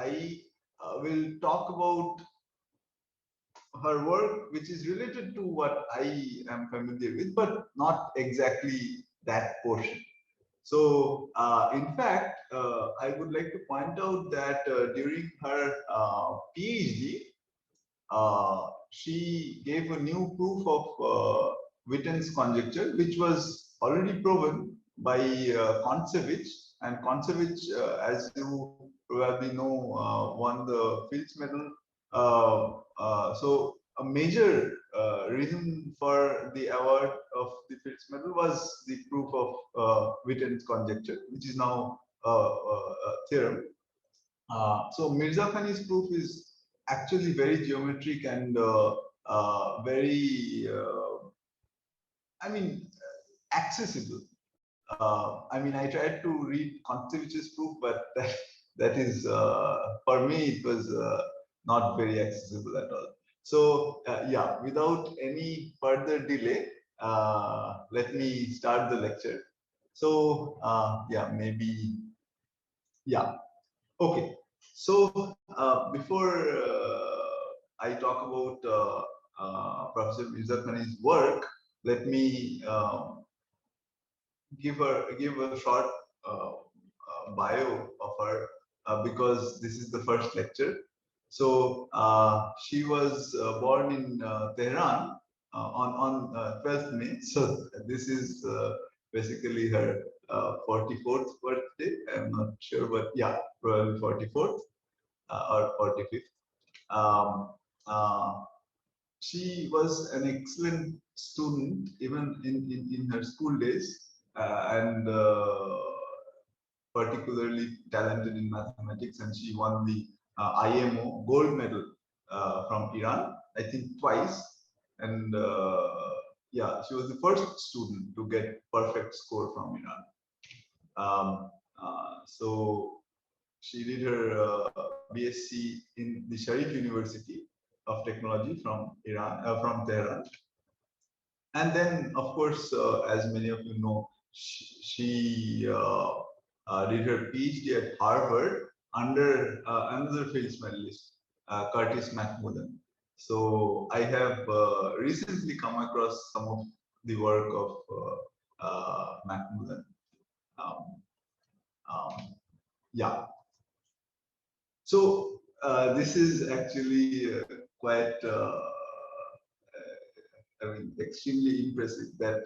I will talk about her work, which is related to what I am familiar with, but not exactly that portion. So, in fact, I would like to point out that during her PhD, she gave a new proof of Witten's conjecture, which was already proven by Kontsevich. And Kontsevich, as you probably know, won the Fields Medal. So a major reason for the award of the Fields Medal was the proof of Witten's conjecture, which is now a theorem. So Mirza Khani's proof is actually very geometric and very, I mean, accessible. I mean, I tried to read Kontsevich's proof, but that is, for me, it was not very accessible at all. So, yeah, without any further delay, let me start the lecture. So, yeah, maybe, yeah, okay. So, before I talk about Professor Mirza Khani's work, let me give a short bio of her because this is the first lecture. So she was born in Tehran on 12th May. So this is basically her 44th birthday. I'm not sure, but yeah, probably 44th or 45th. Um, uh, she was an excellent student even in her school days and particularly talented in mathematics, and she won the IMO gold medal from Iran, I think twice. And yeah, she was the first student to get perfect score from Iran. So she did her BSc in the Sharif University of Technology from Iran, from Tehran. And then, of course, as many of you know, she did her PhD at Harvard under another Fields medalist, Curtis McMullen. So I have recently come across some of the work of McMullen. Um, um, yeah. So this is actually quite, I mean, extremely impressive that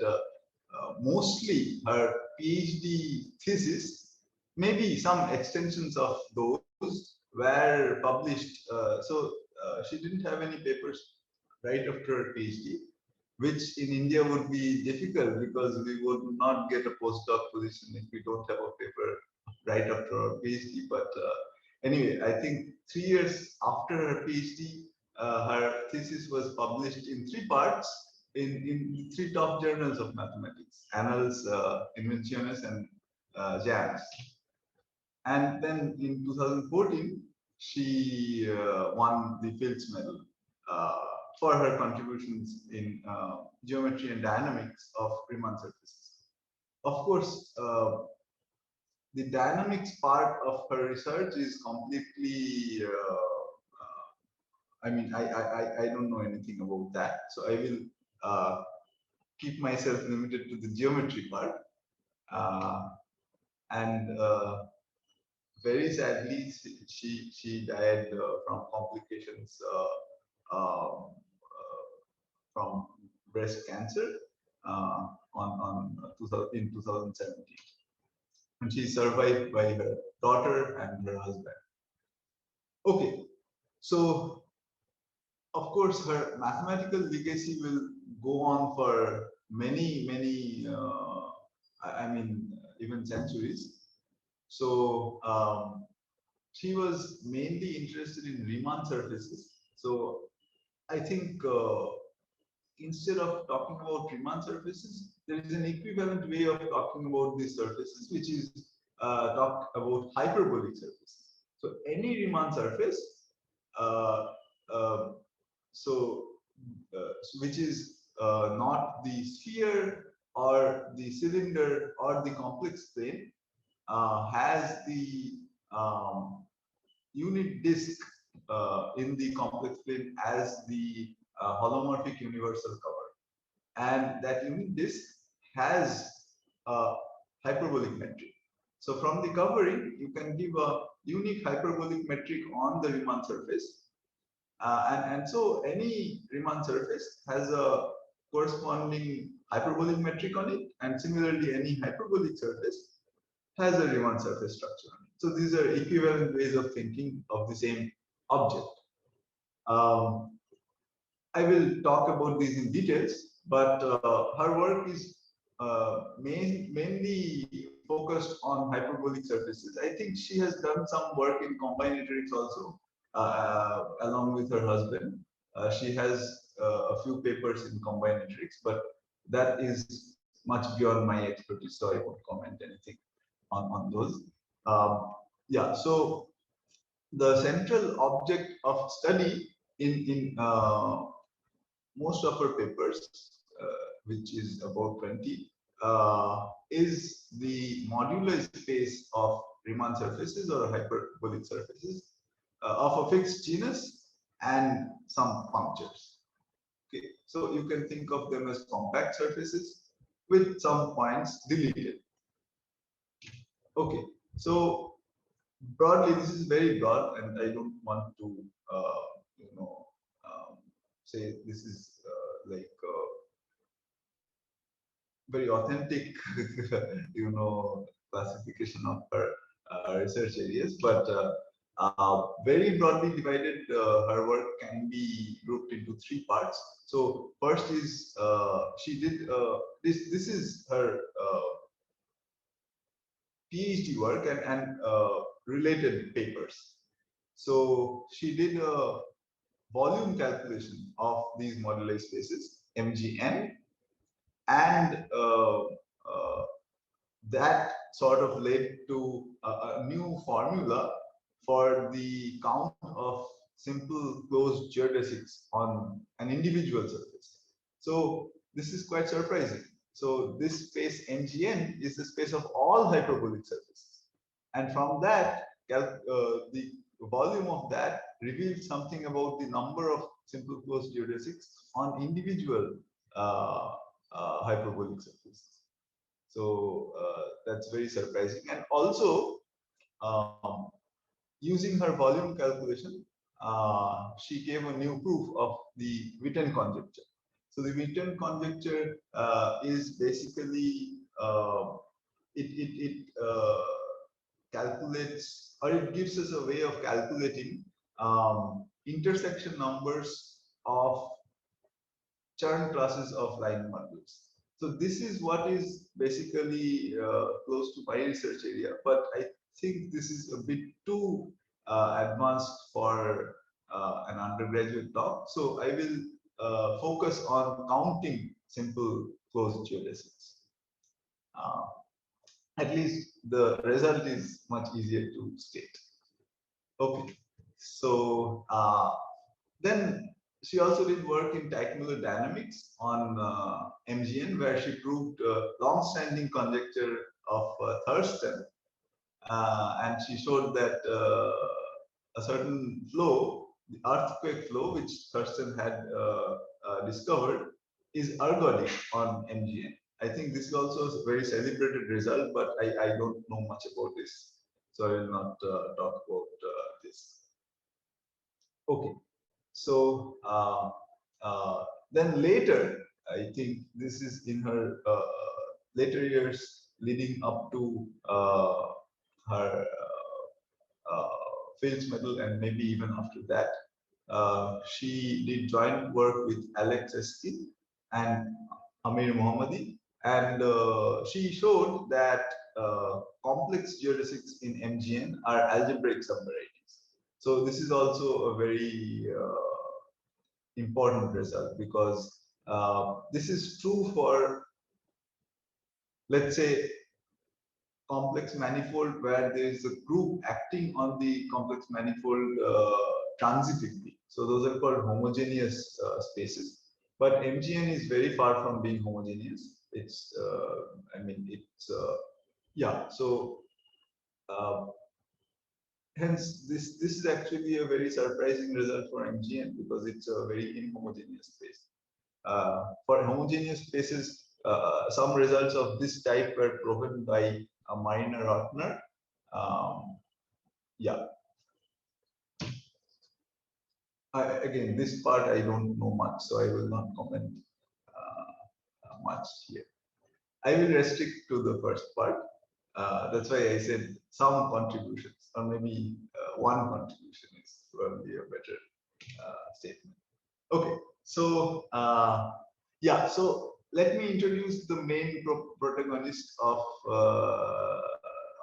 mostly her PhD thesis, maybe some extensions of those were published. So she didn't have any papers right after her PhD, which in India would be difficult because we would not get a postdoc position if we don't have a paper right after our PhD. But anyway, I think 3 years after her PhD, her thesis was published in 3 parts in 3 top journals of mathematics: Annals, Inventiones, and JAMS. And then in 2014, she won the Fields Medal uh, for her contributions in geometry and dynamics of Riemann surfaces. Of course, the dynamics part of her research is completely, I mean, I don't know anything about that. So I will keep myself limited to the geometry part. Uh, and very sadly, she died from complications from breast cancer on 2000, in 2017, and she is survived by her daughter and her husband. Okay, so of course her mathematical legacy will go on for many I mean even centuries. So she was mainly interested in Riemann surfaces. So I think instead of talking about Riemann surfaces, there is an equivalent way of talking about these surfaces, which is talk about hyperbolic surfaces. So any Riemann surface, uh, uh, so which is not the sphere or the cylinder or the complex plane, has the um, unit disk in the complex plane as the holomorphic universal cover, and that unit disk has a hyperbolic metric. So from the covering, you can give a unique hyperbolic metric on the Riemann surface. And so any Riemann surface has a corresponding hyperbolic metric on it, and similarly, any hyperbolic surface has a Riemann surface structure on it. So these are equivalent ways of thinking of the same object. I will talk about these in details, but her work is mainly focused on hyperbolic surfaces. I think she has done some work in combinatorics also, along with her husband. She has a few papers in combinatorics, but that is much beyond my expertise, so I won't comment anything on those. Yeah, so the central object of study in most of her papers, which is about 20, is the modular space of Riemann surfaces or hyperbolic surfaces of a fixed genus and some punctures. Okay, so you can think of them as compact surfaces with some points deleted. Okay, so broadly, this is very broad, and I don't want to, you know, say this is very authentic, you know, classification of her research areas, but very broadly divided, her work can be grouped into three parts. So first is she did this is her PhD work and related papers. So she did a volume calculation of these moduli spaces, MGN, and that sort of led to a new formula for the count of simple closed geodesics on an individual surface. So this is quite surprising. So this space MGN is the space of all hyperbolic surfaces, and from that, the volume of that reveals something about the number of simple closed geodesics on individual hyperbolic surfaces. So that's very surprising. And also, um, using her volume calculation, she gave a new proof of the Witten conjecture. So the Witten conjecture is basically it calculates, or it gives us a way of calculating intersection numbers of Chern classes of line modules. So this is what is basically close to my research area, but I think this is a bit too advanced for an undergraduate talk. So I will focus on counting simple closed geodesics. At least the result is much easier to state. Okay, so then she also did work in Teichmüller dynamics on MGN, where she proved long-standing conjecture of Thurston, and she showed that a certain flow, the earthquake flow, which Thurston had discovered, is ergodic on MGN. I think this is also a very celebrated result, but I don't know much about this, so I will not talk about this. Okay. So then later, I think this is in her later years leading up to her Fields Medal, and maybe even after that, she did joint work with Alex Eskin and Amir Mohammadi, and she showed that complex geodesics in MGN are algebraic subvarieties. So this is also a very important result, because this is true for, let's say, complex manifold where there is a group acting on the complex manifold transitively. So those are called homogeneous spaces. But MGN is very far from being homogeneous. It's, I mean, it's, yeah. So hence this is actually a very surprising result for MGN because it's a very inhomogeneous space. For homogeneous spaces, some results of this type were proven by Mariner Rotner. Yeah. Again, this part I don't know much, so I will not comment much here. I will restrict to the first part. That's why I said some contributions, or maybe one contribution is probably a better statement. Okay, so yeah, so let me introduce the main protagonist of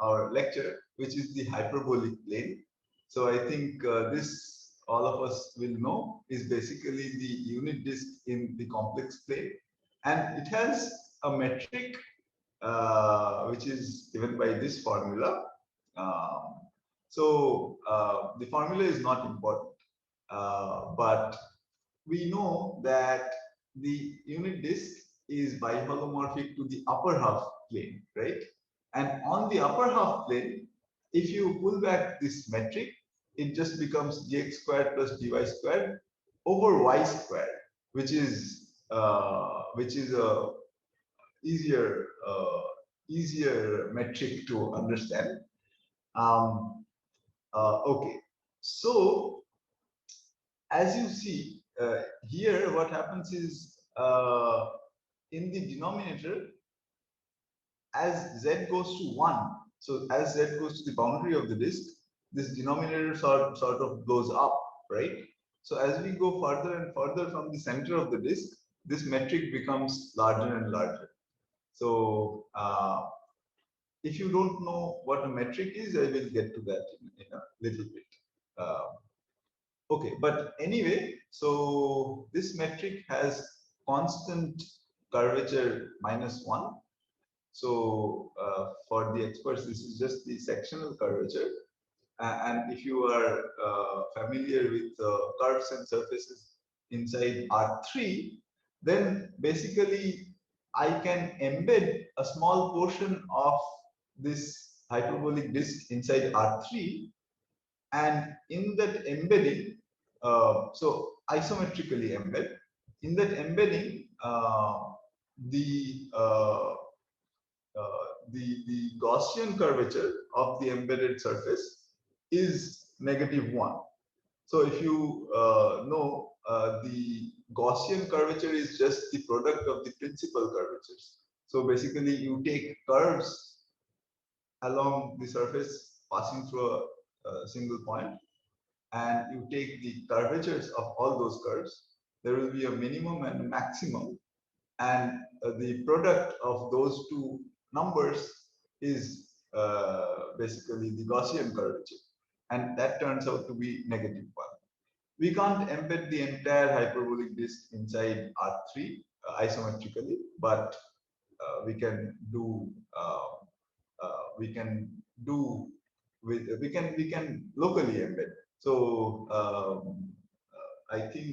our lecture, which is the hyperbolic plane. So I think this all of us will know is basically the unit disk in the complex plane, and it has a metric which is given by this formula. The formula is not important, but we know that the unit disk is biholomorphic to the upper half plane, right? And on the upper half plane, if you pull back this metric, it just becomes dx squared plus dy squared over y squared, which is a easier metric to understand. Okay, so as you see here, what happens is in the denominator, as z goes to 1, so as z goes to the boundary of the disk, this denominator sort of goes up, right? So as we go further and further from the center of the disk, this metric becomes larger and larger. So if you don't know what a metric is, I will get to that in a little bit. Okay, but anyway, so this metric has constant curvature -1. So for the experts, this is just the sectional curvature. And if you are familiar with curves and surfaces inside R3, then basically I can embed a small portion of this hyperbolic disk inside R3, and in that embedding, so isometrically embed, in that embedding, the the Gaussian curvature of the embedded surface is -1. So if you know, the Gaussian curvature is just the product of the principal curvatures. So basically you take curves along the surface passing through a single point, and you take the curvatures of all those curves. There will be a minimum and a maximum, and the product of those two numbers is basically the Gaussian curvature, and that turns out to be -1. We can't embed the entire hyperbolic disk inside R3 isometrically, but we can do we can locally embed. So I think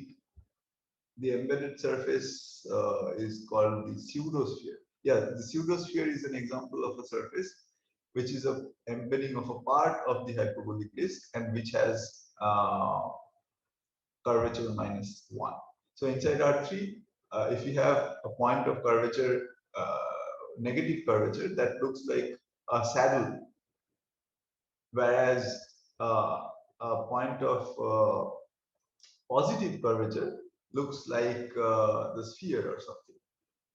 the embedded surface is called the pseudosphere. Yeah, the pseudosphere is an example of a surface which is a embedding of a part of the hyperbolic disk and which has curvature -1. So inside R3, if you have a point of curvature, negative curvature, that looks like a saddle, whereas a point of positive curvature looks like the sphere or something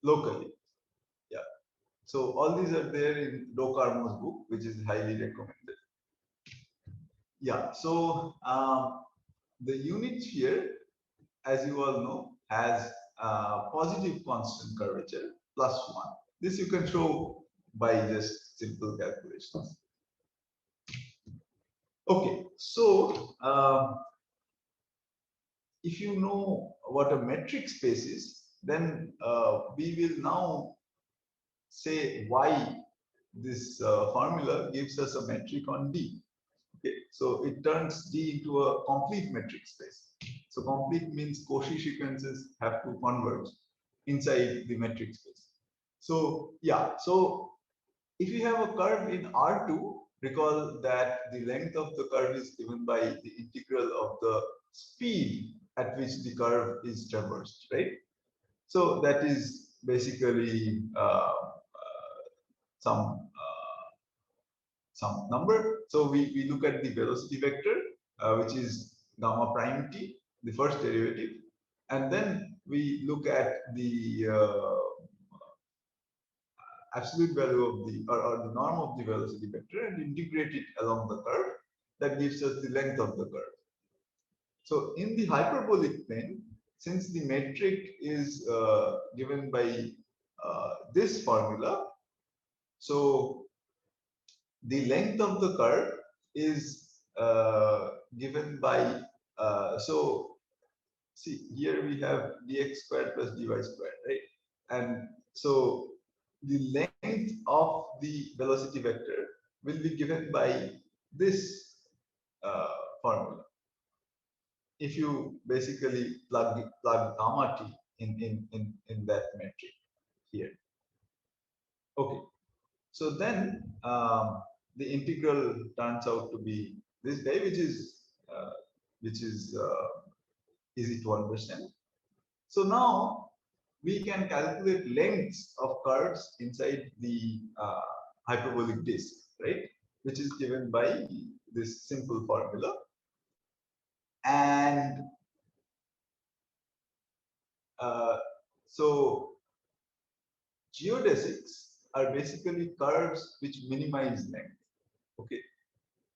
locally. Yeah. So all these are there in Do Carmo's book, which is highly recommended. Yeah. So the unit sphere, as you all know, has positive constant curvature +1. This you can show by just simple calculations. Okay, so if you know what a metric space is, then we will now say why this formula gives us a metric on D. Okay, so it turns D into a complete metric space. So complete means Cauchy sequences have to converge inside the metric space. So yeah, so if you have a curve in R2, recall that the length of the curve is given by the integral of the speed at which the curve is traversed, right? So that is basically some some number. So we look at the velocity vector, which is gamma prime t, the first derivative, and then we look at the absolute value of the or the norm of the velocity vector and integrate it along the curve. That gives us the length of the curve. So in the hyperbolic plane, since the metric is given by this formula, so the length of the curve is given by so see here we have dx squared plus dy squared, right? And so the length of the velocity vector will be given by this formula. If you basically plug gamma t in that metric here. Okay, so then the integral turns out to be this guy, which is easy to understand. So now we can calculate lengths of curves inside the hyperbolic disk, right? Which is given by this simple formula. And so geodesics are basically curves which minimize length. Okay,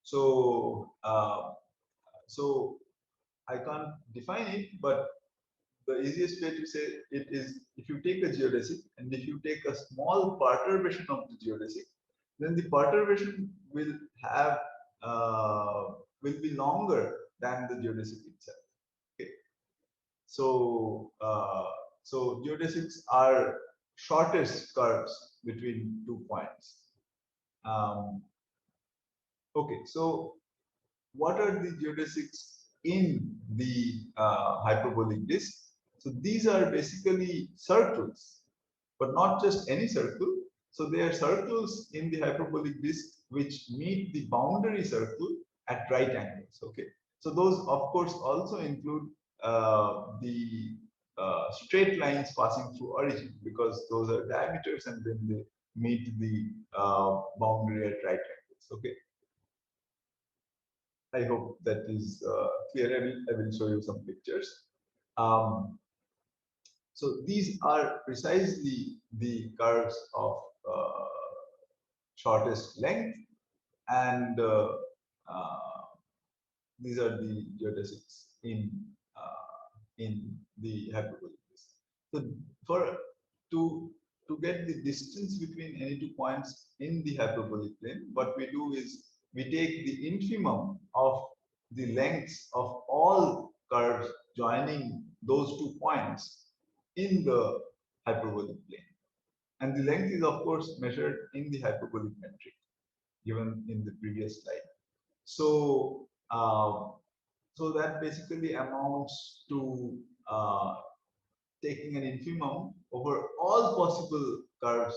so so I can't define it, but the easiest way to say it is if you take a geodesic and if you take a small perturbation of the geodesic, then the perturbation will have will be longer than the geodesic itself. Okay, so so geodesics are shortest curves between 2 points. Um, okay, so what are the geodesics in the hyperbolic disk? So these are basically circles, but not just any circle. So they are circles in the hyperbolic disk which meet the boundary circle at right angles. Okay, so those of course also include the straight lines passing through origin, because those are diameters and then they meet the boundary at right angles. Okay, I hope that is clear. I will show you some pictures. Um, so these are precisely the curves of shortest length, and these are the geodesics in the hyperbolic disk. So for to get the distance between any 2 points in the hyperbolic plane, what we do is we take the infimum of the lengths of all curves joining those 2 points in the hyperbolic plane. And the length is of course measured in the hyperbolic metric given in the previous slide. So so that basically amounts to taking an infimum over all possible curves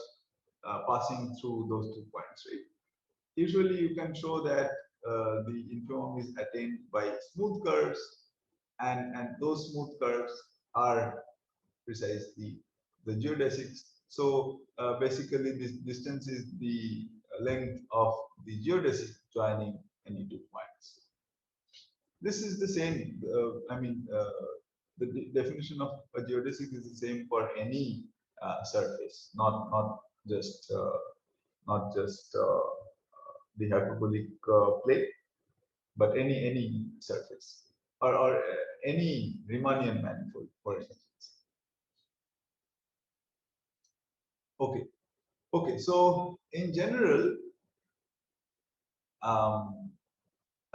passing through those 2 points, right? Usually you can show that the infimum is attained by smooth curves, and those smooth curves are precisely the geodesics. So basically this distance is the length of the geodesic joining any 2 points. This is the same, I mean, the definition of a geodesic is the same for any surface, not just the hyperbolic plate, but any surface, or any Riemannian manifold, for instance. Okay, okay. So in general,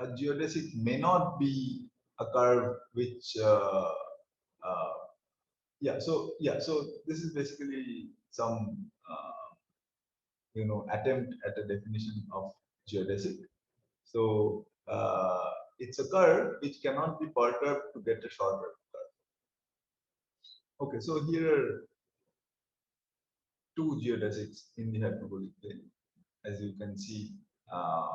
a geodesic may not be a curve which uh, so this is basically some attempt at a definition of geodesic. So it's a curve which cannot be perturbed to get a shorter curve. Okay, so here are two geodesics in the hyperbolic plane, as you can see. Uh,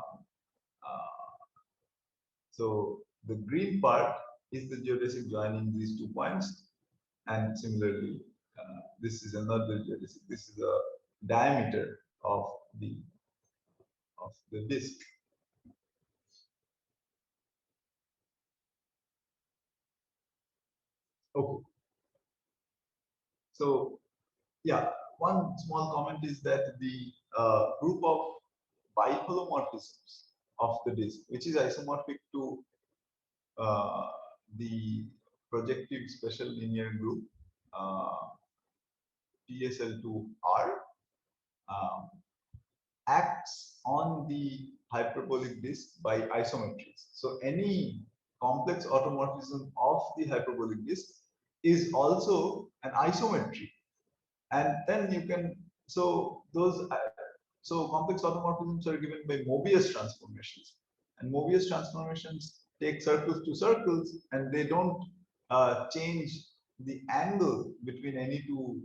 so the green part is the geodesic joining these 2 points, and similarly, this is another geodesic. This is the diameter of the disk. Okay. So yeah, one small comment is that the group of biholomorphisms of the disk, which is isomorphic to uh, the projective special linear group uh, PSL2R, um, acts on the hyperbolic disk by isometries. So any complex automorphism of the hyperbolic disk is also an isometry, and then you can, so those so complex automorphisms are given by Mobius transformations, and Mobius transformations take circles to circles, and they don't change the angle between any two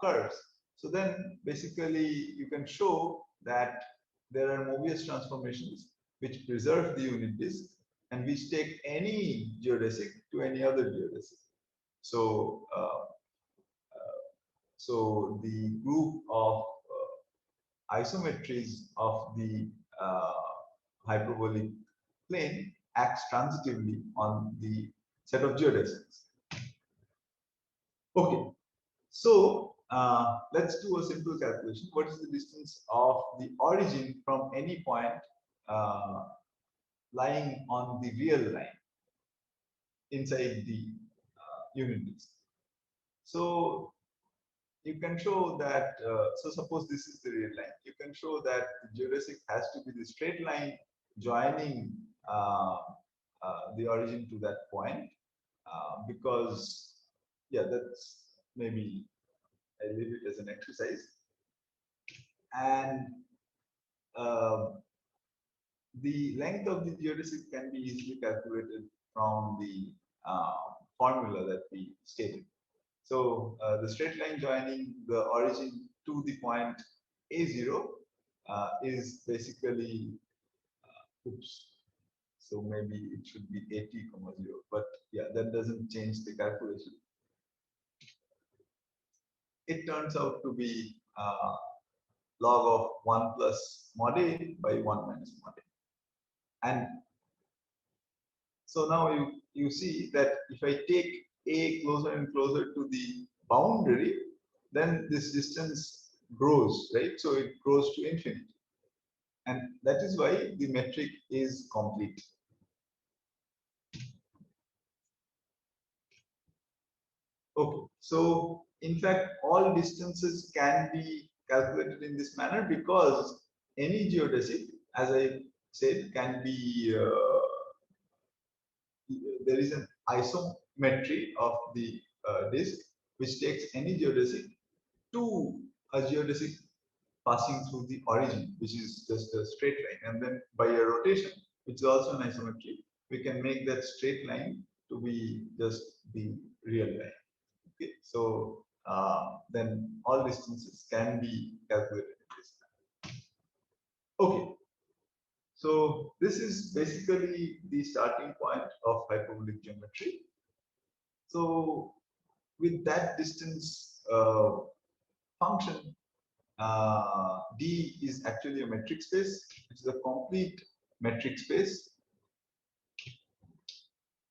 curves. So then basically you can show that there are Mobius transformations which preserve the unit disk and which take any geodesic to any other geodesic. So so the group of isometries of the uh, hyperbolic plane acts transitively on the set of geodesics. Okay, so let's do a simple calculation. What is the distance of the origin from any point uh, lying on the real line inside the unit disk? So you can show that, so suppose this is the real line. You can show that the geodesic has to be the straight line joining the origin to that point, because, yeah, that's maybe, I leave it as an exercise. And the length of the geodesic can be easily calculated from the formula that we stated. So the straight line joining the origin to the point A0 is basically, oops, so maybe it should be 80, 0, but yeah, that doesn't change the calculation. It turns out to be log of 1 plus mod A by 1 minus mod A. And so now you see that if I take A closer and closer to the boundary, then this distance grows, right? So it grows to infinity. And that is why the metric is complete. Okay, so in fact, all distances can be calculated in this manner because any geodesic, as I said, can be, there is an isometry of the disk which takes any geodesic to a geodesic passing through the origin, which is just a straight line, and then by a rotation, which is also an isometry, we can make that straight line to be just the real line. Okay, so then all distances can be calculated in this manner. Okay, so this is basically the starting point of hyperbolic geometry. So with that distance function, D is actually a metric space. It's a complete metric space,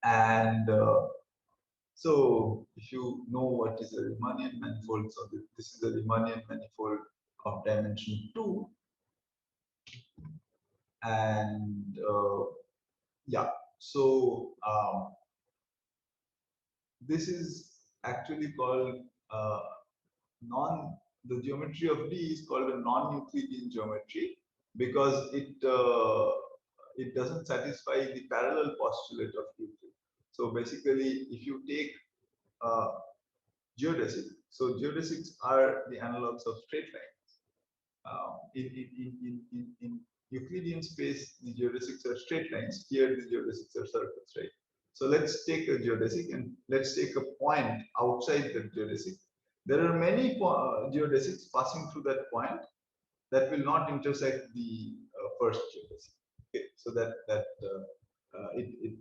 and so if you know what is a Riemannian manifold, so this is a Riemannian manifold of dimension 2, and yeah, so this is actually called non. The geometry of D is called a non-Euclidean geometry because it doesn't satisfy the parallel postulate of Euclid. So basically, if you take geodesic, so geodesics are the analogs of straight lines. In Euclidean space, the geodesics are straight lines. Here, the geodesics are circles, right? So let's take a geodesic and let's take a point outside the geodesic. There are many geodesics passing through that point, that will not intersect the first geodesic. Okay, so it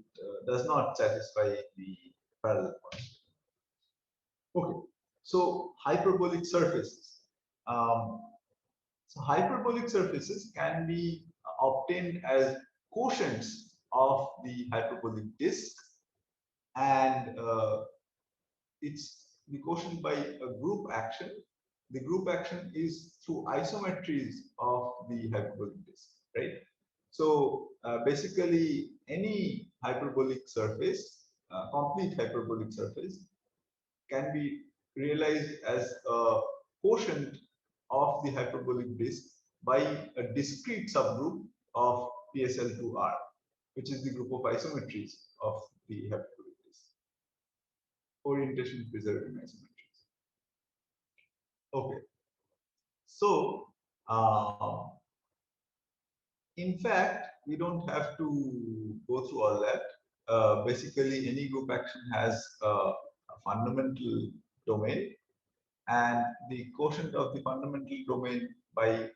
does not satisfy the parallel point. Okay, so hyperbolic surfaces. Um, so hyperbolic surfaces can be obtained as quotients of the hyperbolic disk, and it's the quotient by a group action. The group action is through isometries of the hyperbolic disk, right? So basically, any hyperbolic surface, complete hyperbolic surface, can be realized as a quotient of the hyperbolic disk by a discrete subgroup of PSL2R, which is the group of isometries of the hyperbolic disk. Orientation preserving isometries. Okay, so in fact, we don't have to go through all that. Basically, any group action has a fundamental domain, and the quotient of the fundamental domain by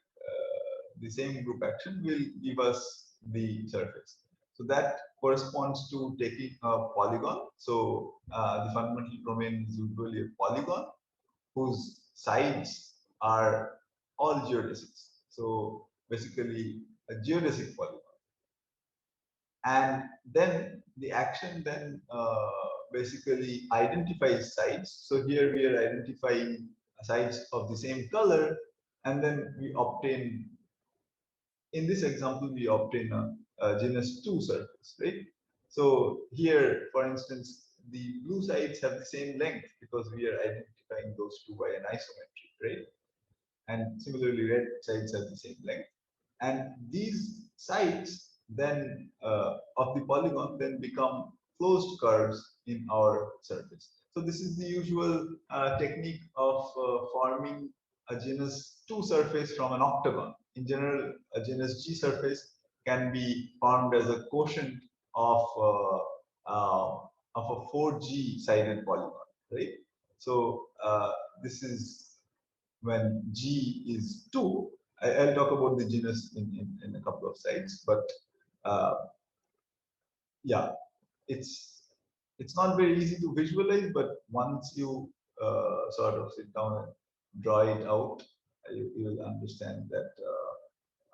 the same group action will give us the surface. So that corresponds to taking a polygon. So the fundamental domain is usually a polygon whose sides are all geodesics. So basically a geodesic polygon. And then the action then basically identifies sides. So here we are identifying sides of the same color, and then we obtain, in this example, we obtain a genus 2 surface, right? So here, for instance, the blue sides have the same length because we are identifying those two by an isometry, right? And similarly, red sides have the same length. And these sides then of the polygon then become closed curves in our surface. So this is the usual technique of forming a genus 2 surface from an octagon. In general, a genus G surface can be formed as a quotient of a 4G sided polygon, right? So this is when G is 2. I'll talk about the genus in a couple of slides, but uh, yeah, it's not very easy to visualize, but once you sort of sit down and draw it out, you will understand that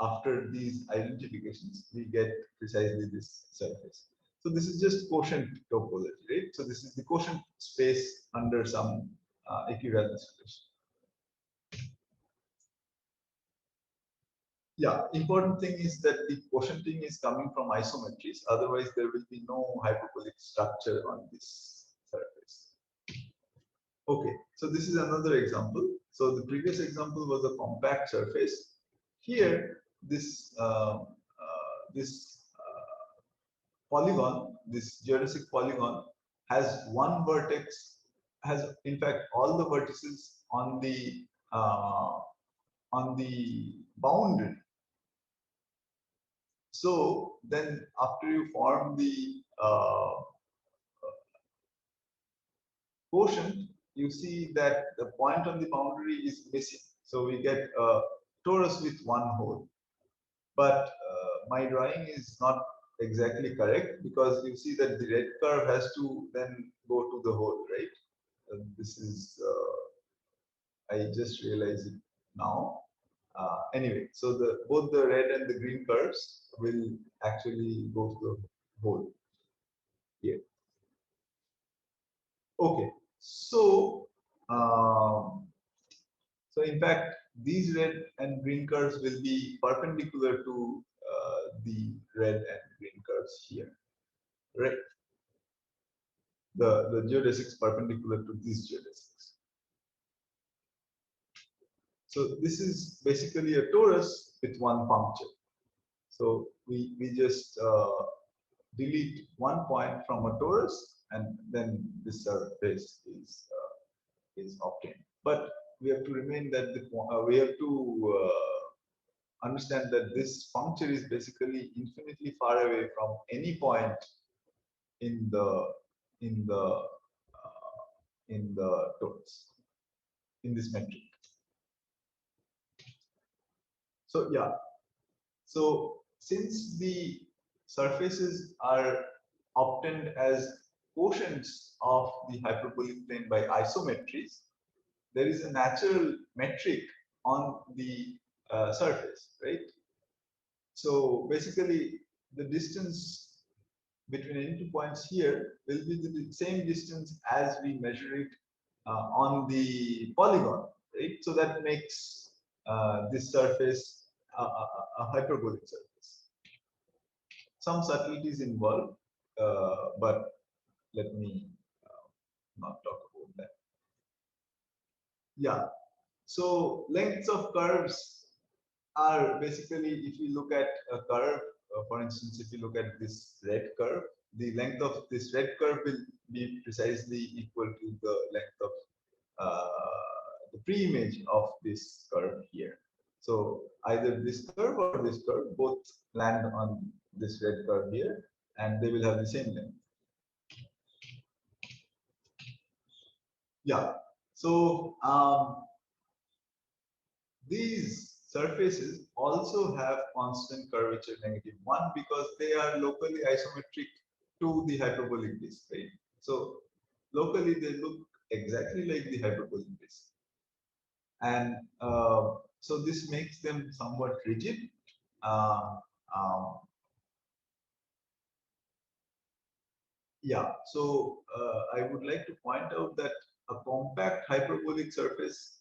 after these identifications, we get precisely this surface. So this is just quotient topology, right? So this is the quotient space under some equivalence relation. Yeah, important thing is that the quotienting is coming from isometries. Otherwise, there will be no hyperbolic structure on this surface. Okay, so this is another example. So the previous example was a compact surface. Here, this polygon, this geodesic polygon, has one vertex. Has in fact all the vertices on the boundary. So then after you form the quotient, you see that the point on the boundary is missing. So we get a torus with one hole. But my drawing is not exactly correct because you see that the red curve has to then go to the hole, right? This is, I just realized it now. Anyway, so both the red and the green curves will actually go to the hole here. Okay, so so in fact, these red and green curves will be perpendicular to the red and green curves here, right? The geodesics perpendicular to these geodesics. So this is basically a torus with one puncture. So we just delete one point from a torus, and then this surface is obtained. But we have to remain that we have to understand that this puncture is basically infinitely far away from any point in the in the in the torus in this metric. So yeah, so since the surfaces are obtained as quotients of the hyperbolic plane by isometries, there is a natural metric on the surface, right? So basically, the distance between any two points here will be the same distance as we measure it on the polygon, right? So that makes this surface a hyperbolic surface. Some subtleties involved, but let me not talk about that. Yeah. So lengths of curves are basically, if you look at a curve, for instance, if you look at this red curve, the length of this red curve will be precisely equal to the length of the pre-image of this curve here. So either this curve or this curve both land on this red curve here, and they will have the same length. Yeah. So these surfaces also have constant curvature -1 because they are locally isometric to the hyperbolic disk, right? So locally they look exactly like the hyperbolic disk, and so this makes them somewhat rigid. Uh, um, yeah, so I would like to point out that a compact hyperbolic surface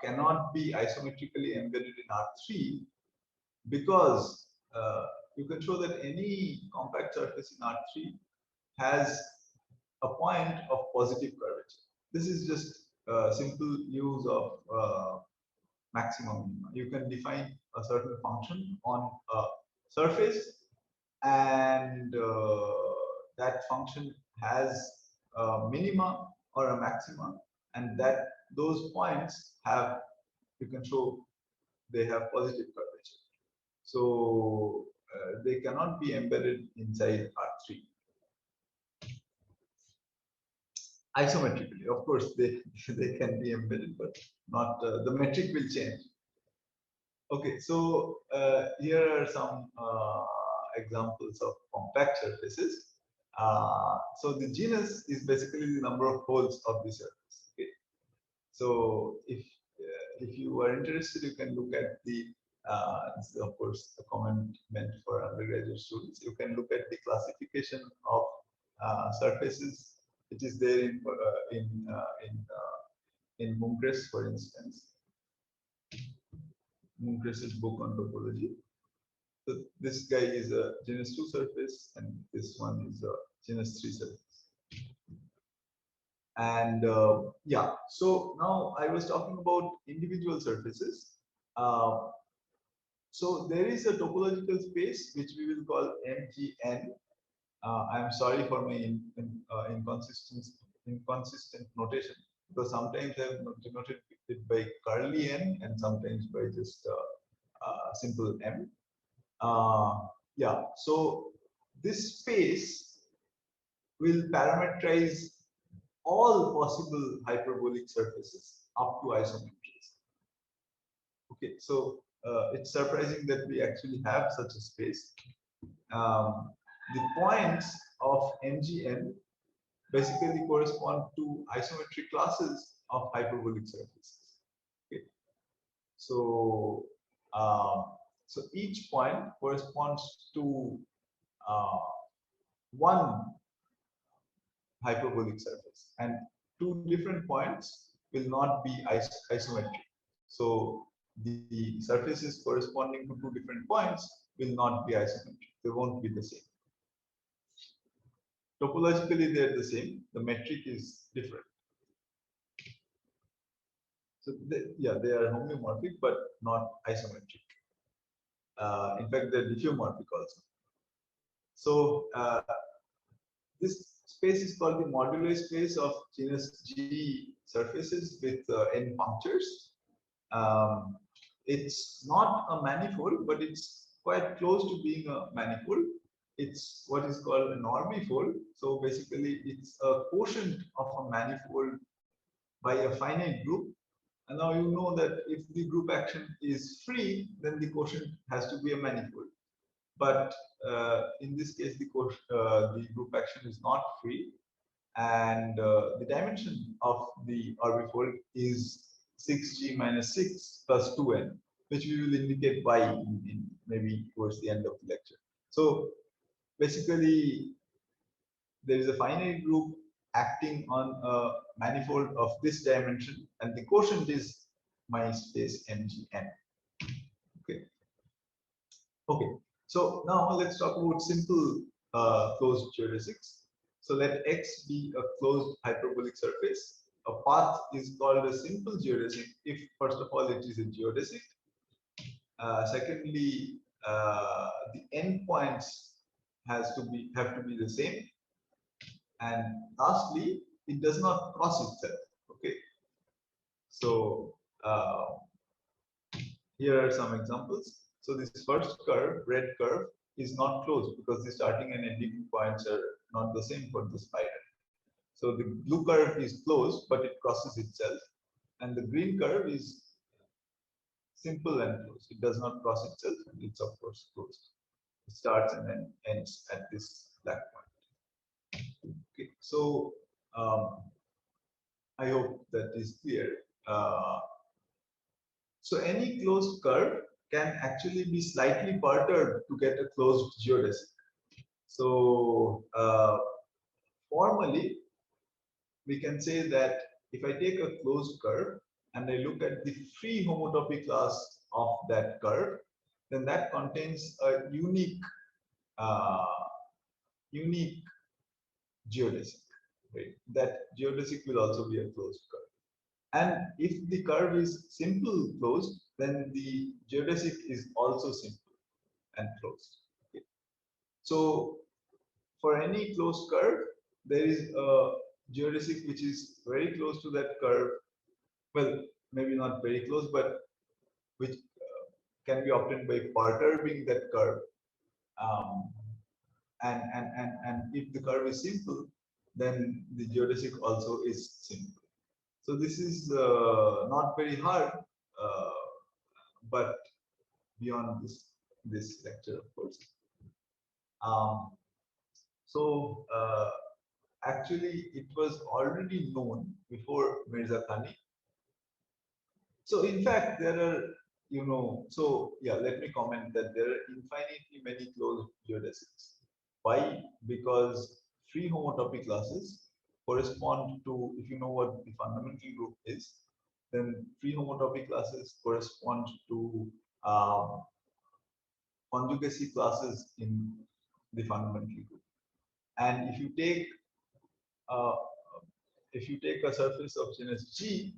cannot be isometrically embedded in R3 because you can show that any compact surface in R3 has a point of positive curvature. This is just a simple use of maximum minima. You can define a certain function on a surface, and that function has a minima or a maxima, and that those points have, you can show they have positive curvature. So they cannot be embedded inside R3 isometrically. Of course, they can be embedded, but not the metric will change. Okay, so here are some examples of compact surfaces. So the genus is basically the number of holes of the surface. Okay, so if you are interested, you can look at the this is of course a comment meant for undergraduate students. You can look at the classification of surfaces, which is there in Munkress, for instance. Munkress's book on topology. So this guy is a genus 2 surface, and this one is a genus 3 surface. And yeah, so now I was talking about individual surfaces. So there is a topological space which we will call MGN. I'm sorry for my inconsistent notation, because sometimes I've denoted it by curly n and sometimes by just simple m. Yeah, so this space will parameterize all possible hyperbolic surfaces up to isometries. Okay, so it's surprising that we actually have such a space. The points of MGN basically correspond to isometric classes of hyperbolic surfaces. Okay. So, so each point corresponds to one hyperbolic surface, and two different points will not be isometric. So the surfaces corresponding to two different points will not be isometric. They won't be the same. Topologically, they're the same. The metric is different. So yeah, they are homeomorphic, but not isometric. In fact, they're diffeomorphic also. So this space is called the moduli space of genus G surfaces with n punctures. It's not a manifold, but it's quite close to being a manifold. It's what is called a normifold. So basically, it's a quotient of a manifold by a finite group, And now you know that if the group action is free, then the quotient has to be a manifold. But in this case, the group action is not free, and the dimension of the orbifold is 6g minus 6 plus 2n, which we will indicate by in maybe towards the end of the lecture. So basically, there is a finite group acting on a manifold of this dimension, and the quotient is my space mgn. Okay. Okay. So now let's talk about simple closed geodesics. So let X be a closed hyperbolic surface. A path is called a simple geodesic if, first of all, it is a geodesic. Secondly, the endpoints have to be the same. And lastly, it does not cross itself. Okay. So here are some examples. So this first curve, red curve, is not closed because the starting and ending points are not the same for the spider. So the blue curve is closed, but it crosses itself. And the green curve is simple and closed. It does not cross itself, and it's of course closed. It starts and then ends at this black point. Okay, so I hope that is clear. So any closed curve can actually be slightly perturbed to get a closed geodesic. So formally, we can say that if I take a closed curve and I look at the free homotopy class of that curve, then that contains a uh, unique geodesic. Right? That geodesic will also be a closed curve. And if the curve is simple closed, then the geodesic is also simple and closed. Okay. So for any closed curve, there is a geodesic which is very close to that curve. Well, maybe not very close, but which can be obtained by perturbing that curve. Um, and if the curve is simple, then the geodesic also is simple. So this is not very hard, uh, but beyond this lecture, of course. Um, so actually, it was already known before Mirzakhani. So in fact, there are, so yeah, let me comment that there are infinitely many closed geodesics. Why? Because free homotopy classes correspond to, if you know what the fundamental group is, then free homotopy classes correspond to um, conjugacy classes in the fundamental group. And uh, if you take a surface of genus G,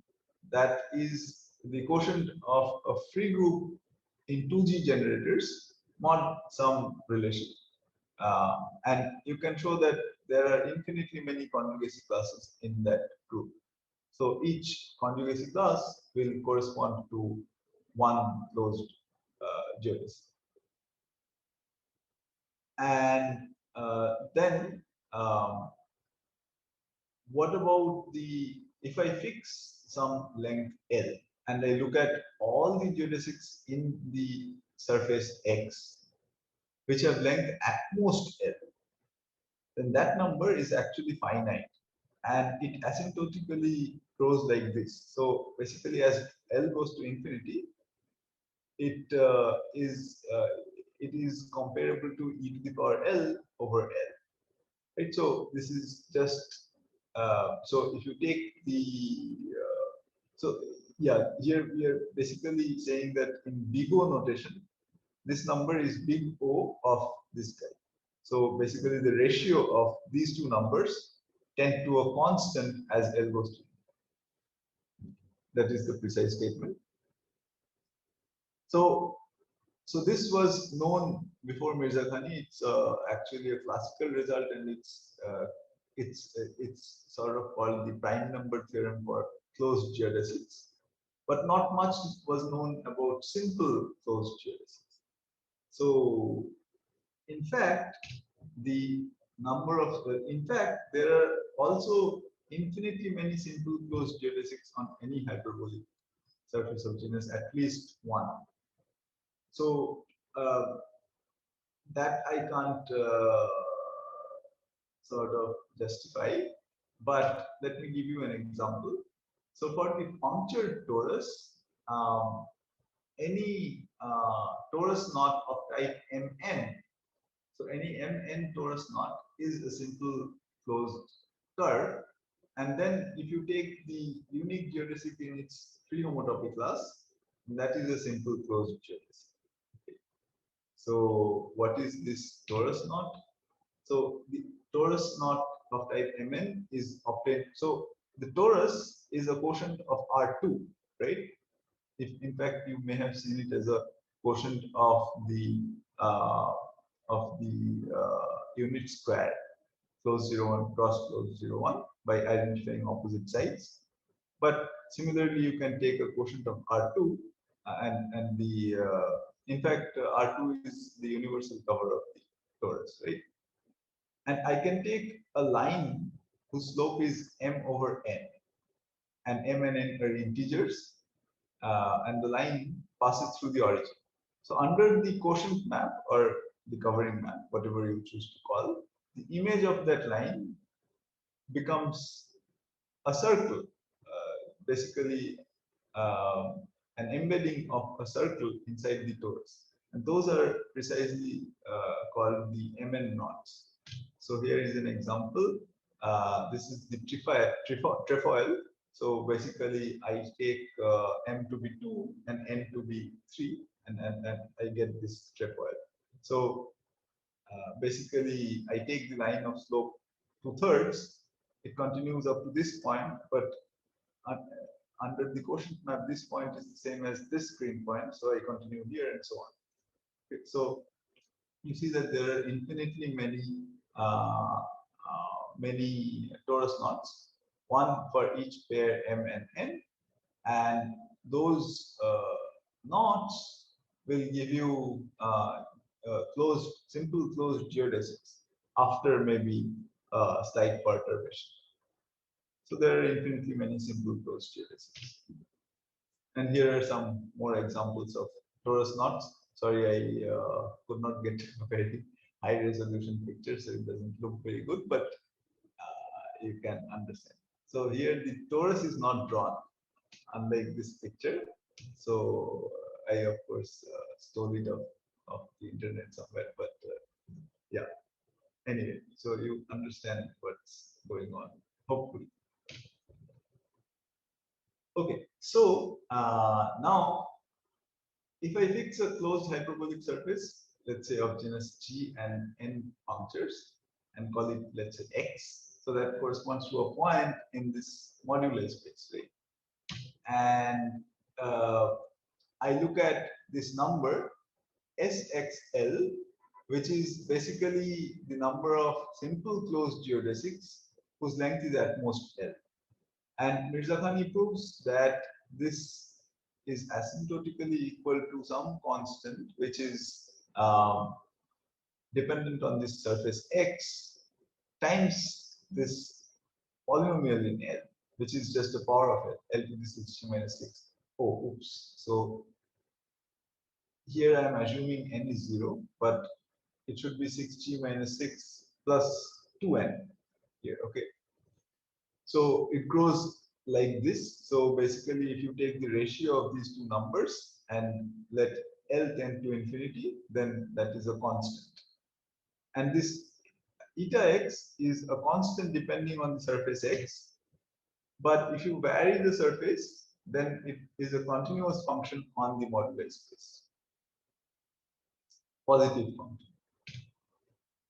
that is the quotient of a free group in 2G generators mod some relation. And you can show that there are infinitely many conjugacy classes in that group. So each conjugacy class will correspond to one closed geodesic. And then what about if I fix some length L and I look at all the geodesics in the surface X, which have length at most L, then that number is actually finite and it asymptotically grows like this. So basically, as L goes to infinity, it is comparable to e to the power L over L. Right? So this is just so if you take the so yeah, here we are basically saying that in big O notation, this number is big O of this guy. So basically the ratio of these two numbers tend to a constant as L goes to. That is the precise statement. So so this was known before Mirzakhani. It's actually a classical result, and it's sort of called the prime number theorem for closed geodesics. But not much was known about simple closed geodesics. So in fact, in fact, there are also infinitely many simple closed geodesics on any hyperbolic surface of genus at least one. So that I can't sort of justify, but let me give you an example. So for the punctured torus, any torus knot of type Mn, so any Mn torus knot is a simple closed curve. And then if you take the unique geodesic in its free homotopy class, that is a simple closed geodesic. Okay. So what is this torus knot? So the torus knot of type Mn is obtained. So the torus is a quotient of R2, right? If in fact you may have seen it as a quotient uh, of the unit square, close 01 cross close 01 by identifying opposite sides. But similarly, you can take a quotient of R2 and the in fact R2 is the universal cover of the torus, right? And I can take a line whose slope is m over n, and m and n are integers, and the line passes through the origin. So under the quotient map or the covering map, whatever you choose to call, the image of that line becomes a circle, basically an embedding of a circle inside the torus. And those are precisely called the Mn knots. So here is an example. This is the trefoil. So basically, I take m to be 2 and n to be 3, and I get this trefoil. So basically, I take the line of slope 2/3. It continues up to this point, but under the quotient map, this point is the same as this screen point. So I continue here and so on. Okay, so you see that there are infinitely many torus knots, one for each pair m and n, and those knots will give you simple closed geodesics after maybe slight perturbation. So there are infinitely many simple closed geodesics. And here are some more examples of torus knots. Sorry, I could not get a very high resolution picture, so it doesn't look very good, but you can understand. So here the torus is not drawn, unlike this picture. So I, of course, stole it off the internet somewhere, but yeah. Anyway, so you understand what's going on, hopefully. Okay, so now if I fix a closed hyperbolic surface, let's say of genus G and n punctures, and call it, let's say, X, so that corresponds to a point in this modular space, right? And I look at this number SXL, which is basically the number of simple closed geodesics whose length is at most L. And Mirzakhani proves that this is asymptotically equal to some constant which is dependent on this surface X times this polynomial in L, which is just a power of it, L to the 6 minus 6. Oh, oops. So here I am assuming n is 0, but it should be 6g minus 6 plus 2n here, okay? So it grows like this. So basically, if you take the ratio of these two numbers and let L tend to infinity, then that is a constant. And this eta x is a constant depending on the surface x. But if you vary the surface, then it is a continuous function on the modular space. Positive function.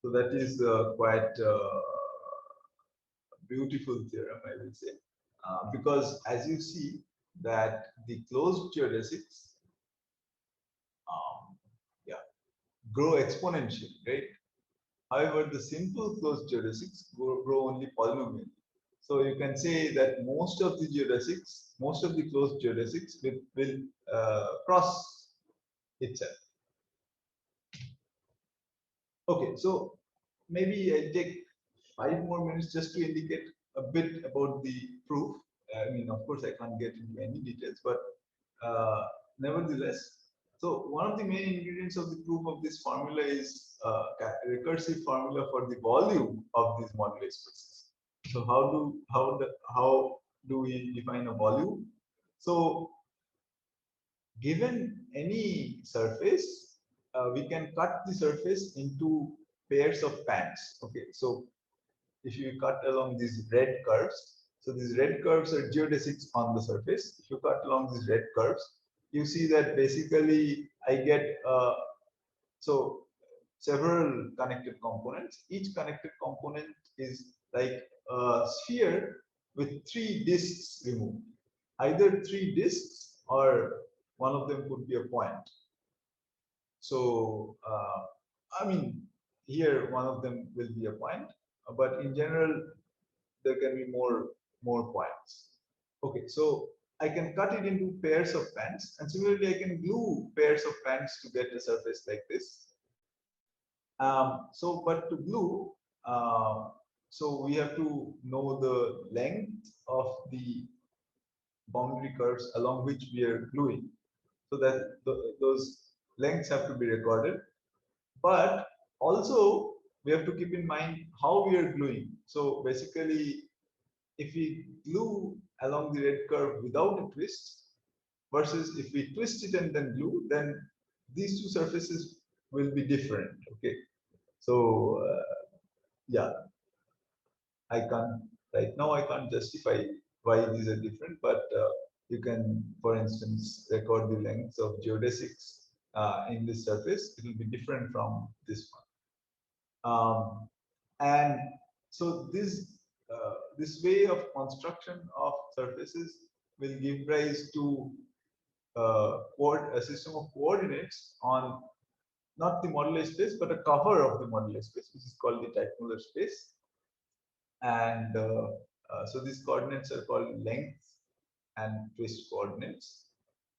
So that is quite beautiful theorem, I will say, because as you see that the closed geodesics yeah, grow exponentially, right? However, the simple closed geodesics grow only polynomially. So you can say that most of the geodesics, most of the closed geodesics will cross itself. Okay, so maybe I take 5 more minutes just to indicate a bit about the proof. I mean, of course, I can't get into any details, but nevertheless, so one of the main ingredients of the proof of this formula is recursive formula for the volume of these moduli spaces. So how do we define a volume? So given any surface, we can cut the surface into pairs of pans. Okay, so if you cut along these red curves, so these red curves are geodesics on the surface. If you cut along these red curves, you see that basically I get so several connected components. Each connected component is like a sphere with 3 discs removed. Either 3 discs or one of them could be a point. So I mean, here one of them will be a point, but in general there can be more points. Okay, so I can cut it into pairs of pans, and similarly I can glue pairs of pans to get a surface like this. So but to glue, so we have to know the length of the boundary curves along which we are gluing, so that those lengths have to be recorded. But also we have to keep in mind how we are gluing. So basically, if we glue along the red curve without a twist versus if we twist it and then glue, then these two surfaces will be different. Okay, so yeah, I can't right now, I can't justify why these are different, but you can, for instance, record the lengths of geodesics in this surface. It will be different from this one. And so this way of construction of surfaces will give rise to a system of coordinates on not the moduli space, but a cover of the moduli space, which is called the Teichmuller space. And so these coordinates are called length and twist coordinates,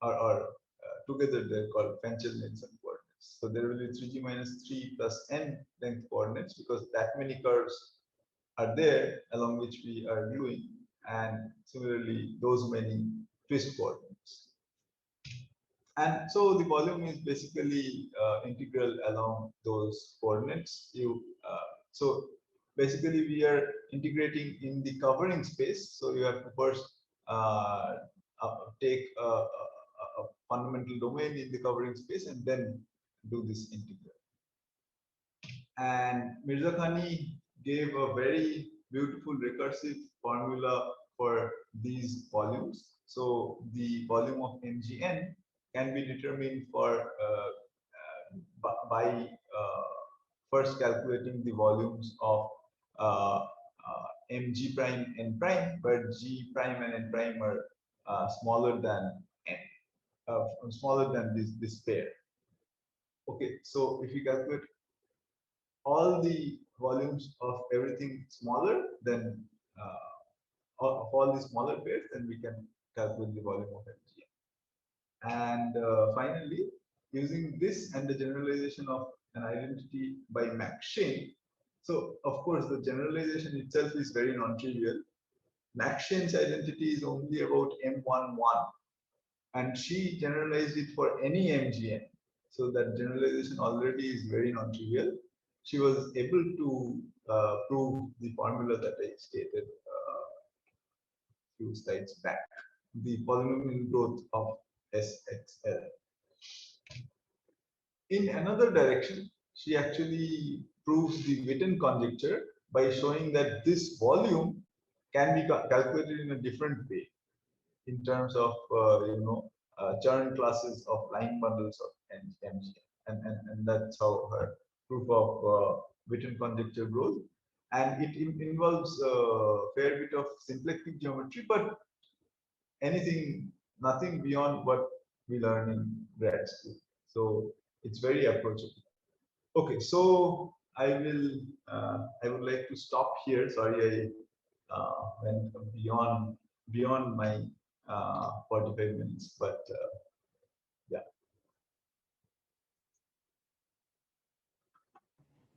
or together they're called Fenchel-Nielsen coordinates. So there will be 3g minus 3 plus n length coordinates, because that many curves are there along which we are gluing, and similarly those many twist coordinates. And so the volume is basically integral along those coordinates. So basically we are integrating in the covering space. So you have to first take a fundamental domain in the covering space and then do this integral. And Mirzakhani gave a very beautiful recursive formula for these volumes. So the volume of MGN can be determined by first calculating the volumes of mg prime n prime, where g prime and n prime are smaller than n, smaller than this pair. Okay, so if you calculate all the volumes of everything smaller than of all the smaller pairs, then we can calculate the volume of MGN. And finally, using this and the generalization of an identity by McShane. So of course, the generalization itself is very non-trivial. McShane's identity is only about M11, and she generalized it for any MGN. So that generalization already is very non-trivial. She was able to prove the formula that I stated a few slides back, the polynomial growth of SXL. In another direction, she actually proves the Witten conjecture by showing that this volume can be calculated in a different way in terms of Chern classes of line bundles of MGN, and that's how her proof of Witten conjecture grows. And it involves a fair bit of symplectic geometry, but nothing beyond what we learn in grad school. So it's very approachable. Okay, so I would like to stop here. Sorry, I went beyond my 45 minutes, but yeah.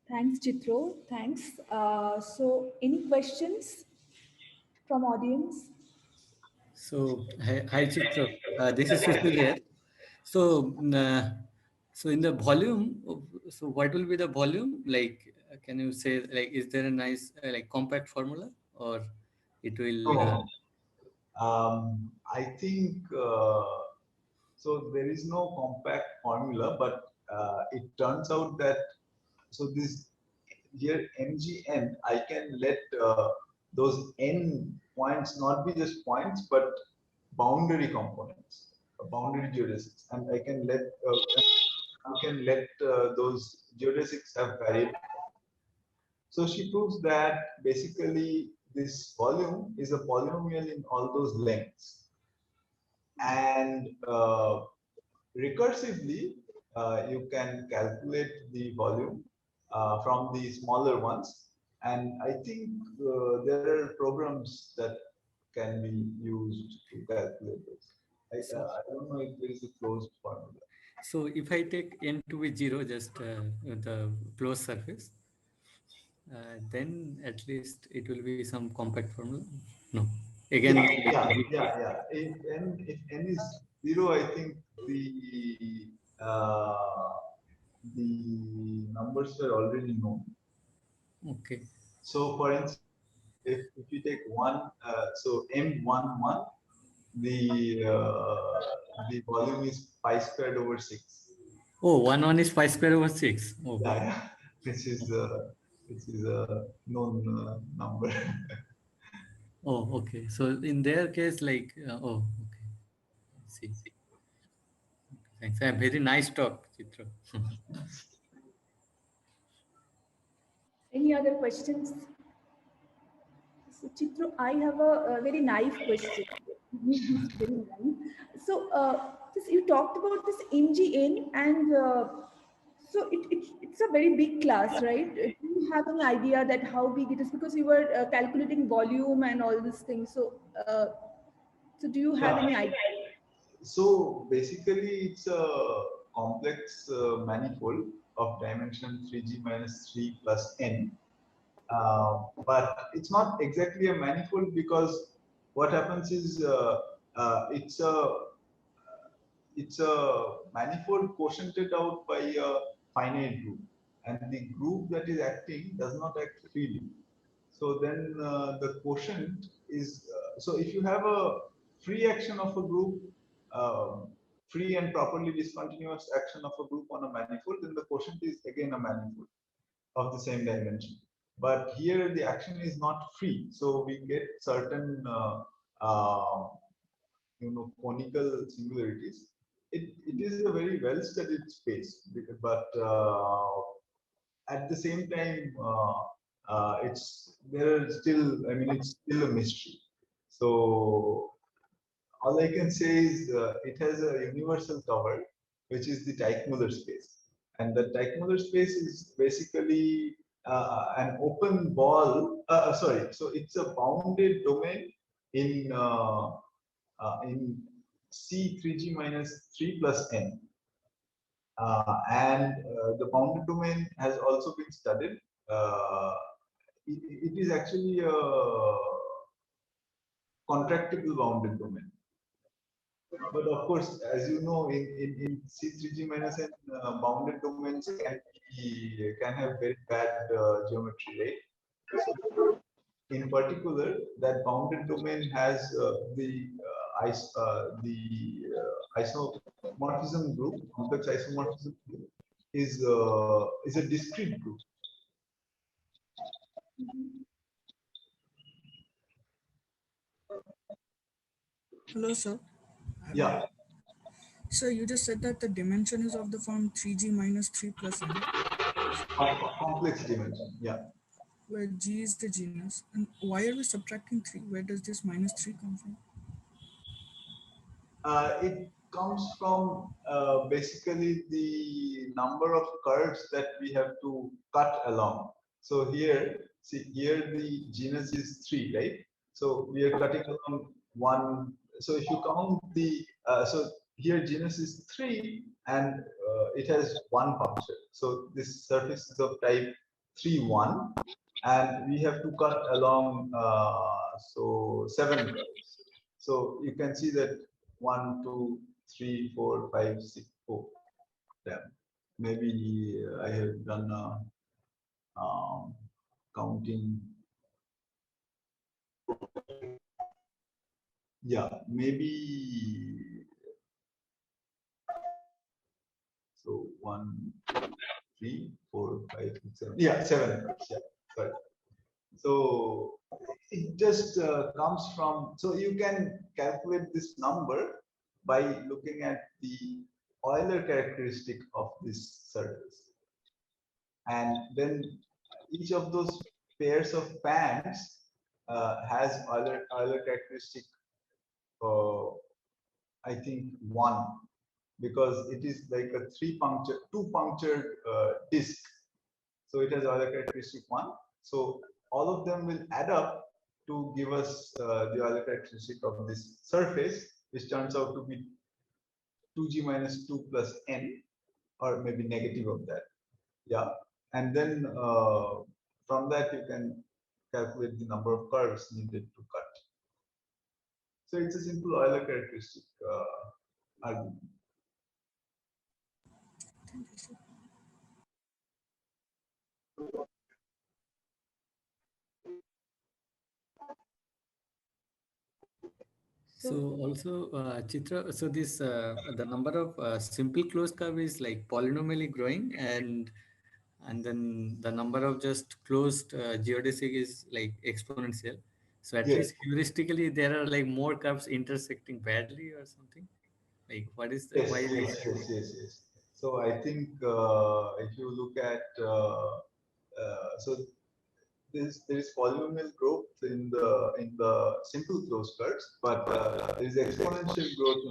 Thanks, Chitro. Thanks. So any questions from audience? So, hi Chitra. This is Sushil here. So, so in the volume, so what will be the volume? Like, can you say, like, is there a nice, like, compact formula, or it will? No, I think so. There is no compact formula, but it turns out that so this here mgn, I can let those n points not be just points, but boundary components, boundary geodesics, and I can let you can let those geodesics have variable. So she proves that basically this volume is a polynomial in all those lengths, and recursively you can calculate the volume from the smaller ones, and I think there are programs that can be used to calculate this. I don't know if there is a closed formula. So if I take n to be 0, just the closed surface, then at least it will be some compact formula. No, again, Yeah, like, yeah. If n is zero, I think uh, the numbers were already known. okay. So, for instance, if you take one, so m11, the volume is pi squared over 6. Oh, 1 is pi square over 6. Oh, Yeah, which is a known number. oh, okay. So in their case, like, oh, okay. See, thanks. Very nice talk, Chitra. Any other questions? So, Chitru, I have a very naive question. Very naive. So, you talked about this MGN, and it's a very big class, right? Do you have any idea that how big it is? Because you were calculating volume and all these things. So do you have Yeah. any idea? So basically, it's a complex manifold of dimension 3g minus 3 plus n. But it's not exactly a manifold, because what happens is it's a manifold quotiented out by a finite group, and the group that is acting does not act freely. So then the quotient is so if you have a free action of a group, um, free and properly discontinuous action of a group on a manifold, then the quotient is again a manifold of the same dimension. But here the action is not free, so we get certain conical singularities. It is a very well studied space, but at the same time, it's there are still. I mean, it's still a mystery. So all I can say is it has a universal cover, which is the Teichmuller space, and the Teichmuller space is basically an open ball. Sorry, so it's a bounded domain in in C3g minus 3 plus n. And the bounded domain has also been studied. Uh, it is actually a contractible bounded domain. But of course, as you know, in C3g minus n, bounded domains can have very bad geometry, right? So in particular, that bounded domain has isomorphism group, complex isomorphism group, is a discrete group. Hello, sir. Yeah, So you just said that the dimension is of the form 3g minus 3 plus n, complex dimension. Yeah. where g is the genus. And why are we subtracting 3? Where does this minus 3 come from? It comes from basically the number of curves that we have to cut along. So here, see here the genus is 3, right? So we are cutting along one. So if you count the so here genus is 3, and it has one function. So this surface is of type 3, 1, and we have to cut along so 7 curves. So you can see that 1, 2, 3, 4, 5, 6, 4. Yeah. Maybe I have done counting. Yeah, maybe. So 1, 2, 3, 4, 5, 6, 7. Yeah, 7 cards. Yeah, sorry. So it just comes from, so you can calculate this number by looking at the Euler characteristic of this surface. And then each of those pairs of bands has Euler characteristic, I think 1, because it is like a two punctured disc. So it has Euler characteristic 1. So all of them will add up to give us the Euler characteristic of this surface, which turns out to be 2g minus 2 plus n, or maybe negative of that. Yeah. And then from that you can calculate the number of curves needed to cut. So it's a simple Euler characteristic argument. Thank you, sir. So also, Chitra, so this the number of simple closed curve is like polynomially growing, and then the number of just closed geodesic is like exponential. So at Yes, least heuristically, there are like more curves intersecting badly or something. Like what is the, yes, why is yes, it? yes, yes, yes. So I think if you look at so there is polynomial growth in the simple closed curves, but there is exponential growth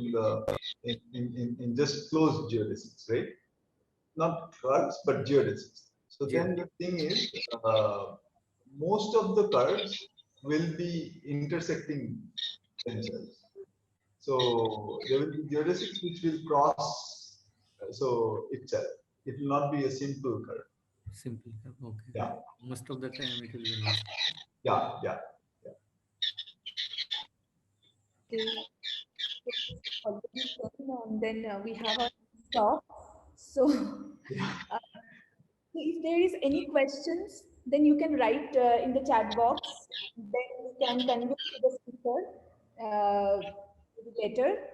in just closed geodesics, right? Not curves, but geodesics. So then the thing is, most of the curves will be intersecting themselves. So there will be geodesics which will cross so itself. It will not be a simple curve. Simple curve. Okay. Yeah, Most of the time it will be not. yeah, yeah. Okay. Already 10, and then we have our stop. So, if there is any questions, then you can write in the chat box. Then we can convey to the speaker uh, better.